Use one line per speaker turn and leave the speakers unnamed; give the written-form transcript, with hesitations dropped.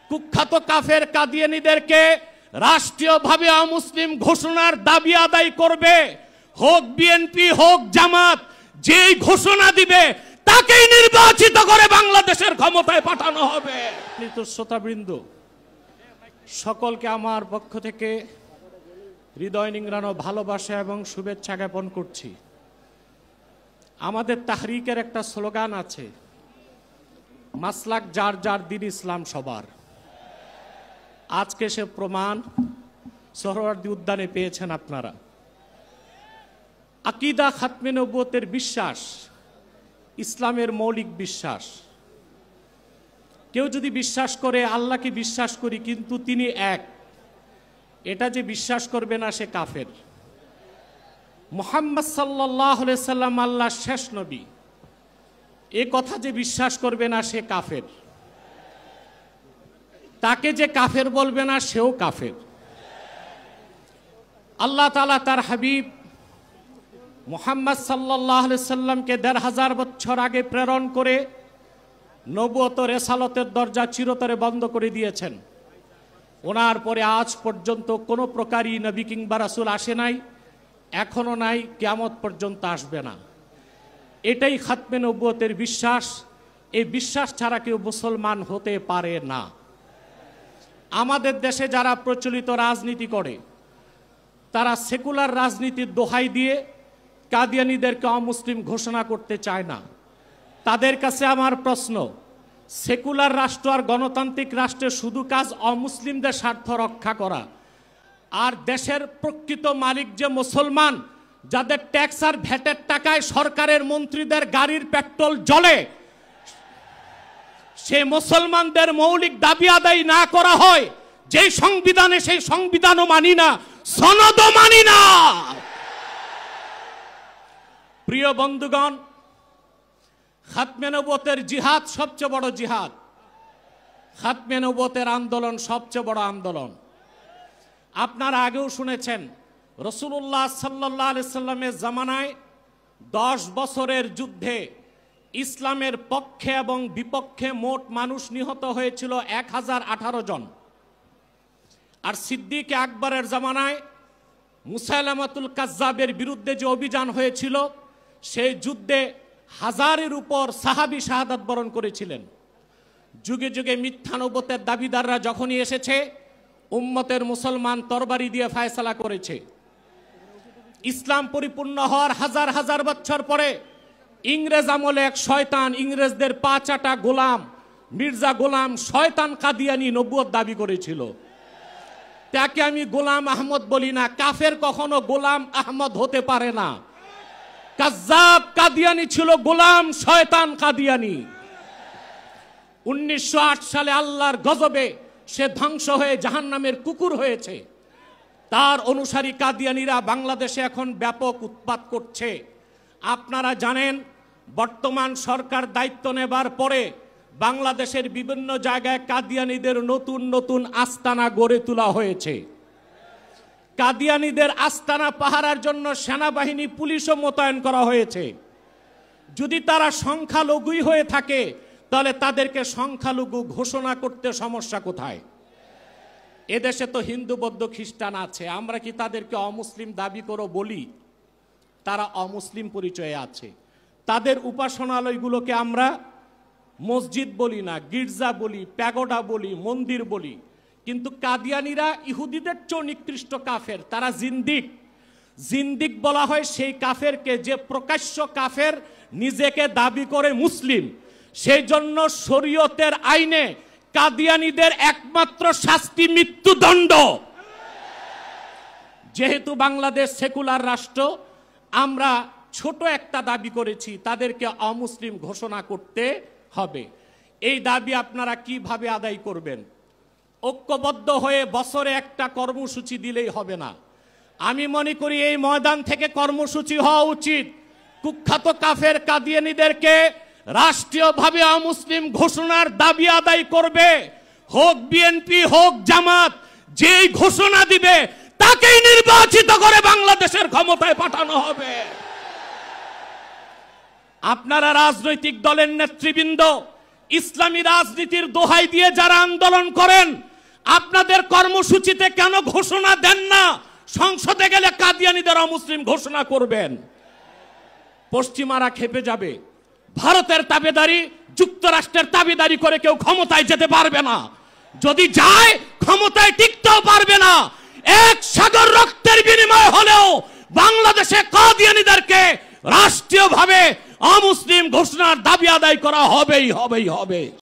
কুখ্যাত কাফের কাদিয়ানীদেরকে রাষ্ট্রীয়ভাবে অমুসলিম ঘোষণার দাবি আদায় করবে, হোক বিএনপি হোক জামাত, যেই ঘোষণা দিবে তাকেই নির্বাচিত করে বাংলাদেশের ক্ষমতায় পাঠানো হবে। শ্রোতাবৃন্দ, সকলকে আমার পক্ষ থেকে হৃদয় নিংড়ানো ভালোবাসা এবং শুভেচ্ছা জ্ঞাপন করছি। আমাদের তাহরিকের একটা স্লোগান আছে, মাসলাক যার যার, দিন ইসলাম সবার। আজকে সে প্রমাণ সোহরাওয়ার্দী উদ্যানে পেয়েছেন আপনারা। আকীদা খাতমে নবুয়তের বিশ্বাস ইসলামের মৌলিক বিশ্বাস। কেউ যদি বিশ্বাস করে আল্লাহকে বিশ্বাস করি কিন্তু তিনি এক, এটা যে বিশ্বাস করবে না সে কাফের। মুহাম্মদ সাল্লাল্লাহু আলাইহি সাল্লাম আল্লাহর শেষ নবী, এ কথা যে বিশ্বাস করবে না সে কাফের। তাকে যে কাফের বলবে না সেও কাফের। আল্লাহ তাআলা তার হাবিব মুহাম্মদ সাল্লাল্লাহু আলাইহি সাল্লামকে ১৫০০ বছর আগে প্রেরণ করে নবুয়ত রেসালতের দরজা চিরতরে বন্ধ করে দিয়েছেন। ওনার পরে আজ পর্যন্ত কোনো প্রকারই নবী কিংবা রাসূল আসে নাই, এখনো নাই, কিয়ামত পর্যন্ত আসবে না। এটাই খাতমে নবুয়তের বিশ্বাস। এই বিশ্বাস ছাড়া কেউ মুসলমান হতে পারে না। আমাদের দেশে যারা প্রচলিত রাজনীতি করে তারা সেকুলার রাজনীতির দোহাই দিয়ে কাদিয়ানীদেরকে অমুসলিম ঘোষণা করতে চায় না। তাদের কাছে আমার প্রশ্ন, সেকুলার রাষ্ট্র আর গণতান্ত্রিক রাষ্ট্রের শুধু কাজ অমুসলিমদের স্বার্থ রক্ষা করা, আর দেশের প্রকৃত মালিক যে মুসলমান, যাদের ট্যাক্স আর ভ্যাটের টাকায় সরকারের মন্ত্রীদের গাড়ির পেট্রোল জ্বলে, সেই মুসলমানদের মৌলিক দাবি আদায় না করা হয় যেই সংবিধানে, সেই সংবিধানও মানি না, সনদও মানি না। প্রিয় বন্ধুগণ, খাতমে নবুয়তের জিহাদ সবচেয়ে বড় জিহাদ। খাতমে নবুয়তের আন্দোলন সবচেয়ে বড় আন্দোলন। আপনারা আগেও শুনেছেন, রাসূলুল্লাহ সাল্লাল্লাহু আলাইহি সাল্লামের জামানায় 10 বছরের যুদ্ধে ইসলামের পক্ষে এবং বিপক্ষে মোট মানুষ নিহত হয়েছিল 1018 জন। আর সিদ্দিক আকবরের জামানায় মুসাইলামাতুল কাজ্জাবের বিরুদ্ধে যে অভিযান হয়েছিল, সেই যুদ্ধে 1000-এর উপর সাহাবী শাহাদাত বরণ করেছিলেন। যুগে যুগে মিথ্যা নবুয়তের দাবিদাররা যখনই এসেছে, উম্মতের মুসলমান তরবারি দিয়ে ফায়সালা করেছে। ইসলাম পরিপূর্ণ হওয়ার হাজার হাজার বছর পরে ইংরেজ আমলে এক শয়তান, ইংরেজদের পা চাটা গোলাম মির্জা গোলাম শয়তান কাদিয়ানী নবুয়ত দাবি করেছিল। তাকে আমি গোলাম আহমদ বলি না, কাফের কখনো গোলাম আহমদ হতে পারে না। কাজ্জাব কাদিয়ানী ছিল গোলাম শয়তান কাদিয়ানী। 1908 সালে আল্লাহর গজবে সে ধ্বংস হয়ে জাহান্নামের কুকুর হয়েছে। তার অনুসারী কাদিয়ানীরা বাংলাদেশে এখন ব্যাপক উৎপাত করছে। আপনারা জানেন, বর্তমান সরকার দায়িত্ব নেবার পরে বাংলাদেশের বিভিন্ন জায়গায় কাদিয়ানীদের নতুন নতুন আস্তানা গড়ে তোলা হয়েছে। কাদিয়ানীদের আস্তানা পাহারার জন্য সেনাবাহিনী, পুলিশও মোতায়েন করা হয়েছে। যদি তারা সংখ্যালঘুই হয়ে থাকে তাহলে তাদেরকে সংখ্যালঘু ঘোষণা করতে সমস্যা কোথায়? এদেশে তো হিন্দু, বৌদ্ধ, খ্রিস্টান আছে, আমরা কি তাদেরকে অমুসলিম দাবি করো বলি? তারা অমুসলিম পরিচয়ে আছে। তাদের উপাসনালয়গুলোকে আমরা মসজিদ বলি না, গির্জা বলি, প্যাগোডা বলি, মন্দির বলি। কিন্তু কাদিয়ানীরা ইহুদিদের চেয়ে নিকৃষ্ট কাফের, তারা জিন্দিক। জিন্দিক বলা হয় সেই কাফেরকে যে প্রকাশ্য কাফের, নিজেকে দাবি করে মুসলিম। সেই জন্য শরীয়তের আইনে কাদিয়ানীদের একমাত্র শাস্তি মৃত্যুদণ্ড। যেহেতু বাংলাদেশ সেকুলার রাষ্ট্র, আমরা ছোট একটা দাবি করেছি, তাদেরকে অমুসলিম ঘোষণা করতে হবে। এই দাবি আপনারা কিভাবে আদায় করবেন? ঐক্যবদ্ধ হয়ে বছরে একটা কর্মসূচি দিলেই হবে না। আমি মনে করি এই ময়দান থেকে কর্মসূচি হওয়া উচিত। কুখ্যাত কাফের কাদিয়ানীদেরকে রাষ্ট্রীয়ভাবে অমুসলিম ঘোষণার দাবি আদায় করবে, হোক বিএনপি হোক জামাত, যেই ঘোষণা দিবে তাকেই নির্বাচিত করে বাংলাদেশের ক্ষমতায় পাঠানো হবে। আপনারা রাজনৈতিক দলের নেতৃবৃন্দ ইসলামী রাজনীতির দোহাই দিয়ে যারা আন্দোলন করেন, আপনাদের কর্মসূচিতে কেন ঘোষণা দেন না সংসদে গেলে কাদিয়ানীদের অমুসলিম ঘোষণা করবেন? পশ্চিমারা খেপে যাবে। ভারতের তাবেদারি, যুক্তরাষ্ট্রের তাবেদারি করে কেউ ক্ষমতায় যেতে পারবে না। যদি যায় ক্ষমতায় টিকতেও পারবে না। এক সাগর রক্তের বিনিময় হলেও বাংলাদেশে কাদিয়ানীদেরকে রাষ্ট্রীয়ভাবে অমুসলিম ঘোষণার দাবি আদায় করা হবেই হবে।